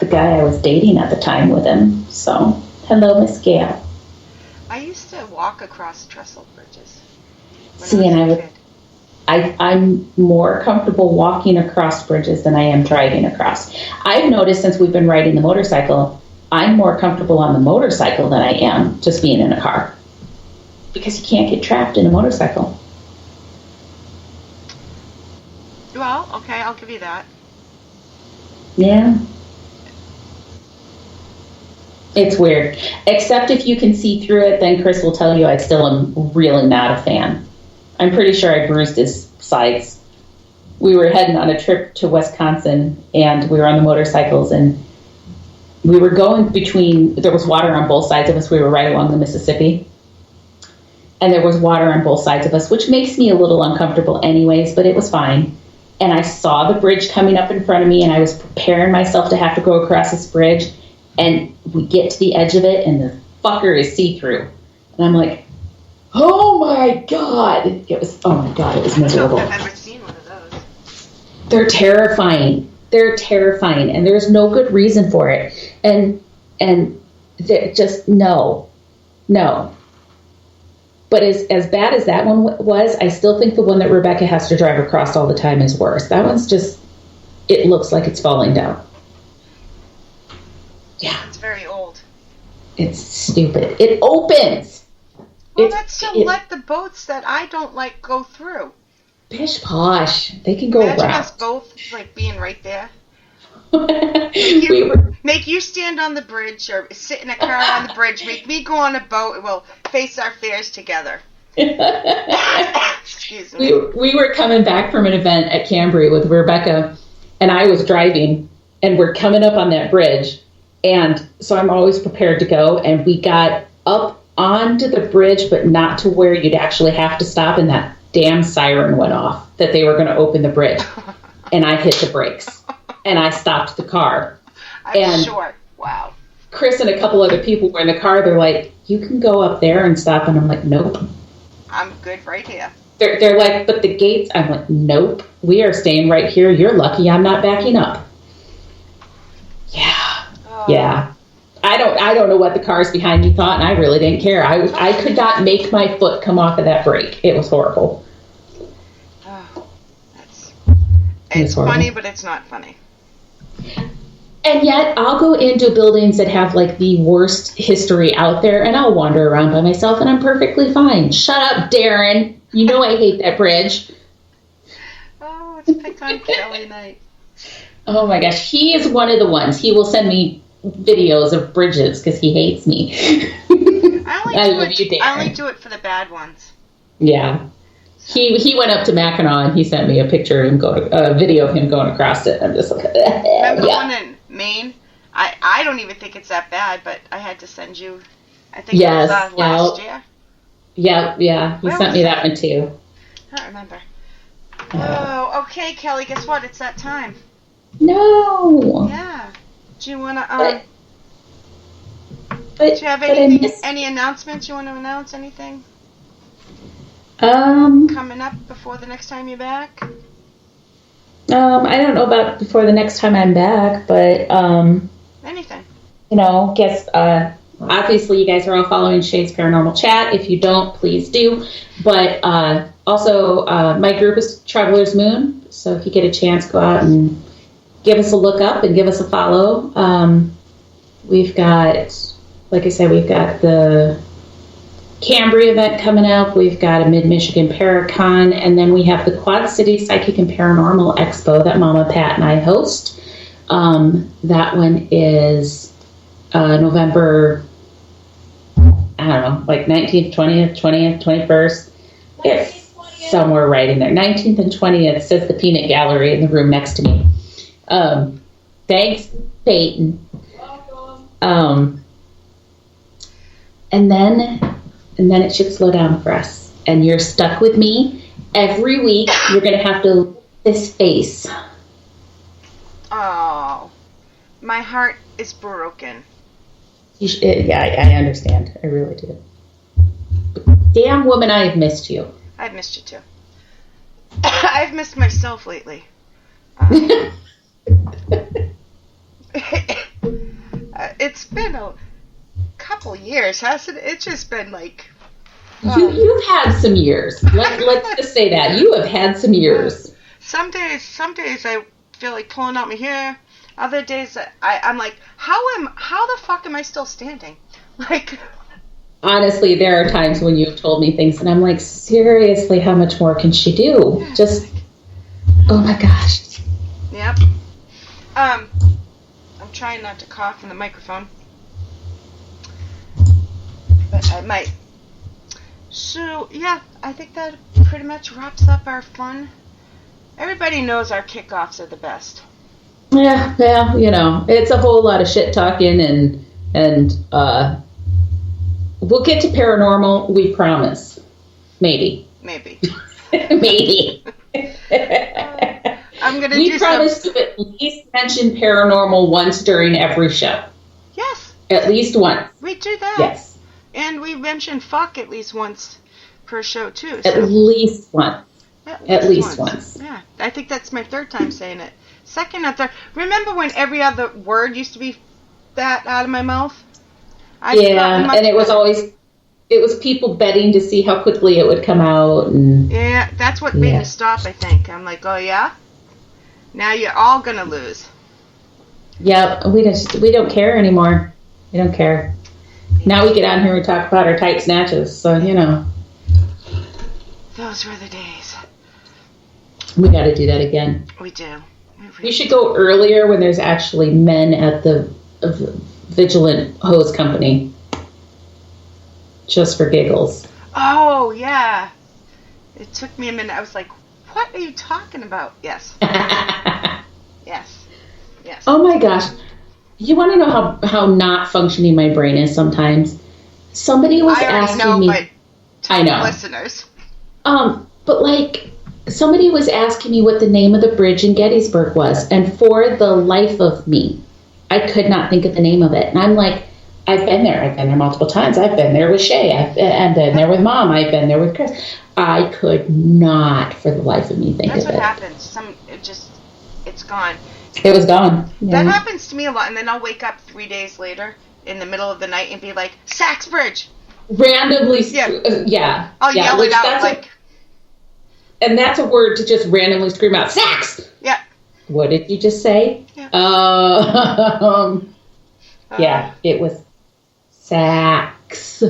the guy I was dating at the time with him. So, hello, Miss Gail. I used to walk across trestle bridges. See, and I'm more comfortable walking across bridges than I am driving across. I've noticed since we've been riding the motorcycle, I'm more comfortable on the motorcycle than I am just being in a car. Because you can't get trapped in a motorcycle. Well, okay, I'll give you that. Yeah. It's weird. Except if you can see through it, then Chris will tell you I still am really not a fan. I'm pretty sure I bruised his sides. We were heading on a trip to Wisconsin, and we were on the motorcycles, and we were going between, there was water on both sides of us. We were right along the Mississippi. And there was water on both sides of us, which makes me a little uncomfortable anyways, but it was fine. And I saw the bridge coming up in front of me, and I was preparing myself to have to go across this bridge. And we get to the edge of it, and the fucker is see-through. And I'm like, oh my God. It was miserable. I've never seen one of those. They're terrifying. And there's no good reason for it. And just, no. But as bad as that one was, I still think the one that Rebecca has to drive across all the time is worse. That one's just, it looks like it's falling down. Yeah. It's very old. It's stupid. It opens. Well, that's to let the boats that I don't like go through. Pish posh. They can go Imagine around. us both like being right there. We Make you stand on the bridge or sit in a car on the bridge. Make me go on a boat and we'll face our fears together. Excuse me. We were coming back from an event at Cambry with Rebecca, and I was driving, and we're coming up on that bridge. And so I'm always prepared to go. And we got up onto the bridge, but not to where you'd actually have to stop. And that damn siren went off that they were going to open the bridge. And I hit the brakes. And I stopped the car. I'm sure. Wow. Chris and a couple other people were in the car. They're like, you can go up there and stop. And I'm like, nope. I'm good right here. They're like, but the gates. I'm like, nope. We are staying right here. You're lucky I'm not backing up. Yeah. Yeah. I don't know what the cars behind me thought, and I really didn't care. I could not make my foot come off of that brake. It was horrible. Oh, it's funny, but it's not funny. And yet, I'll go into buildings that have like the worst history out there, and I'll wander around by myself, and I'm perfectly fine. Shut up, Darren. You know I hate that bridge. Oh, it's pick on Kelly night. Oh my gosh, he is one of the ones. He will send me videos of bridges because he hates me. I only do it for the bad ones. Yeah. He went up to Mackinac and he sent me a picture of him a video of him going across it. I'm just like, remember the one in Maine? I don't even think it's that bad, but I had to send you. I think it was last year. Yeah. He sent me that one too. I don't remember. Oh, okay, Kelly. Guess what? It's that time. No. Yeah. Do you want to? Do you have any announcements you want to announce? Anything? Coming up before the next time you're back? I don't know about before the next time I'm back, but anything. Guess obviously you guys are all following Shea's Paranormal Chat. If you don't, please do. But also my group is Traveler's Moon, so if you get a chance, go out and give us a look up and give us a follow. We've got, like I said, we've got the Cambry event coming up. We've got a Mid-Michigan Paracon, and then we have the Quad City Psychic and Paranormal Expo that Mama Pat and I host. That one is November, I don't know, like 19th, 20th, 21st. It's somewhere right in there. 19th and 20th says the Peanut Gallery in the room next to me. Thanks, Peyton. And then it should slow down for us. And you're stuck with me. Every week, you're going to have to look at this face. Oh, my heart is broken. I understand. I really do. But damn woman, I have missed you. I've missed you too. I've missed myself lately. been a couple years, hasn't it? It's just been like... You've had some years. Let's just say that. You have had some years. Some days I feel like pulling out my hair. Other days I'm like, how the fuck am I still standing? Like... Honestly, there are times when you've told me things and I'm like, seriously, how much more can she do? Just, oh my gosh. Yep. I'm trying not to cough in the microphone. But I might. So, yeah, I think that pretty much wraps up our fun. Everybody knows our kickoffs are the best. Yeah, it's a whole lot of shit talking and we'll get to paranormal, we promise. Maybe. Maybe. Maybe. I'm gonna we promise to at least mention paranormal once during every show. Yes. At least once. We do that. Yes. And we mention fuck at least once per show, too. So. At least once. At least once. Yeah. I think that's my third time saying it. Second or third. Remember when every other word used to be that out of my mouth? Yeah, and it was people betting to see how quickly it would come out. And yeah, that's what made me stop, I think. I'm like, oh, yeah? Now you're all going to lose. Yep, we don't care anymore. We don't care. Now we get on here and talk about our tight snatches, so, Those were the days. We got to do that again. We do. We should go earlier when there's actually men at the Vigilant Hose Company. Just for giggles. Oh, yeah. It took me a minute. I was like, what are you talking about? Yes. Yes. Oh, my gosh. You want to know how not functioning my brain is sometimes? Somebody was asking me. But I know. Listeners. But like, somebody was asking me what the name of the bridge in Gettysburg was, and for the life of me, I could not think of the name of it. And I'm like, I've been there multiple times. I've been there with Shea. I've been there with Mom. I've been there with Chris. I could not, for the life of me, think of it. That's what happens. It's gone. It was gone. Yeah. That happens to me a lot, and then I'll wake up 3 days later in the middle of the night and be like, Saxbridge! Randomly, yeah. I'll yell it out and that's a word to just randomly scream out, Sax! Yeah. What did you just say? Yeah. Yeah, it was Sax.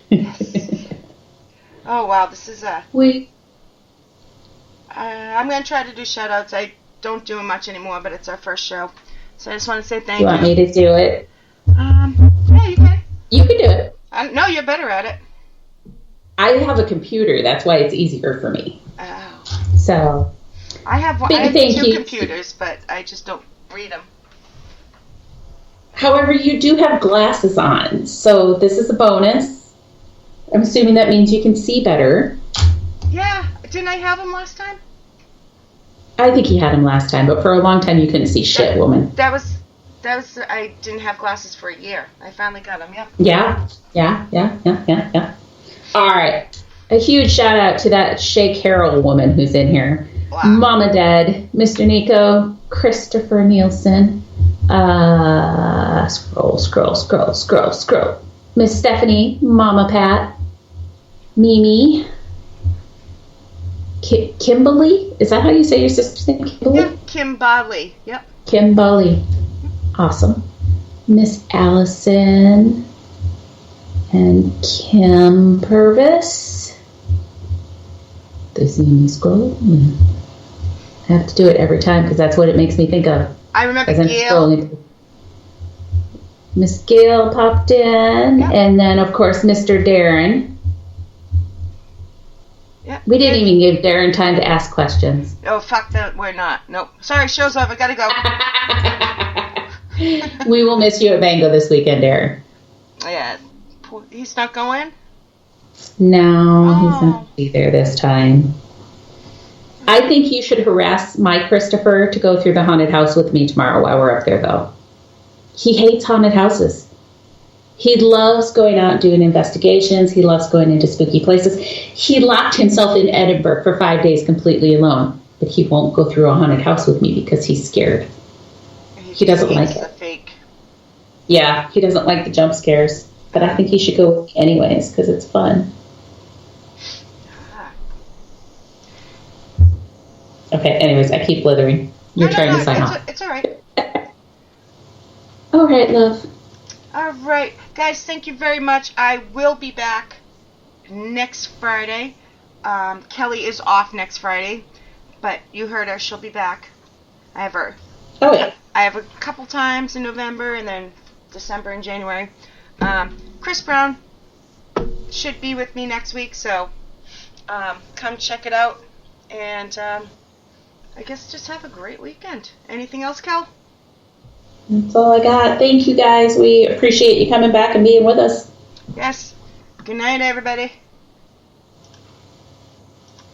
Yes. Oh, wow, this is I'm going to try to do shout-outs. I don't do them much anymore, but it's our first show. So I just want to say thank you. You want me to do it? Yeah, you can. You can do it. No, you're better at it. I have a computer. That's why it's easier for me. Oh. So. I have two computers, but I just don't read them. However, you do have glasses on, so this is a bonus. I'm assuming that means you can see better. Yeah. Didn't I have them last time? I think you had them last time, but for a long time you couldn't see shit, woman. That was. I didn't have glasses for a year. I finally got them. Yep. Yeah. All right. A huge shout out to that Shea Carroll woman who's in here. Wow. Mama Dead, Mr. Nico, Christopher Nielsen. Scroll. Miss Stephanie, Mama Pat, Mimi, Kimberly. Is that how you say your sister's name? Kimberly? Yeah, Kimberly. Yep. Kimberly. Awesome. Miss Allison and Kim Purvis. This name is scroll. I have to do it every time because that's what it makes me think of. I remember Gail. Miss Gail popped in, yep. And then of course Mr. Darren. Yep. We didn't even give Darren time to ask questions. Oh, fuck that, we're not. Nope. Sorry, show's over, gotta go. We will miss you at Mango this weekend, Darren. Yeah. He's not going? No, he's not going to be there this time. I think you should harass my Christopher to go through the haunted house with me tomorrow while we're up there, though. He hates haunted houses. He loves going out and doing investigations. He loves going into spooky places. He locked himself in Edinburgh for 5 days completely alone, but he won't go through a haunted house with me because he's scared. He doesn't like it. Fake. Yeah, he doesn't like the jump scares, but I think he should go anyways because it's fun. Okay, anyways, I keep blithering. You're trying to sign off. It's all right. All right, love. All right, guys, thank you very much. I will be back next Friday. Kelly is off next Friday, but you heard her. She'll be back. I have her. Oh, yeah. I have a couple times in November and then December and January. Chris Brown should be with me next week, so come check it out. And I guess just have a great weekend. Anything else, Kel? That's all I got. Thank you, guys. We appreciate you coming back and being with us. Yes. Good night, everybody.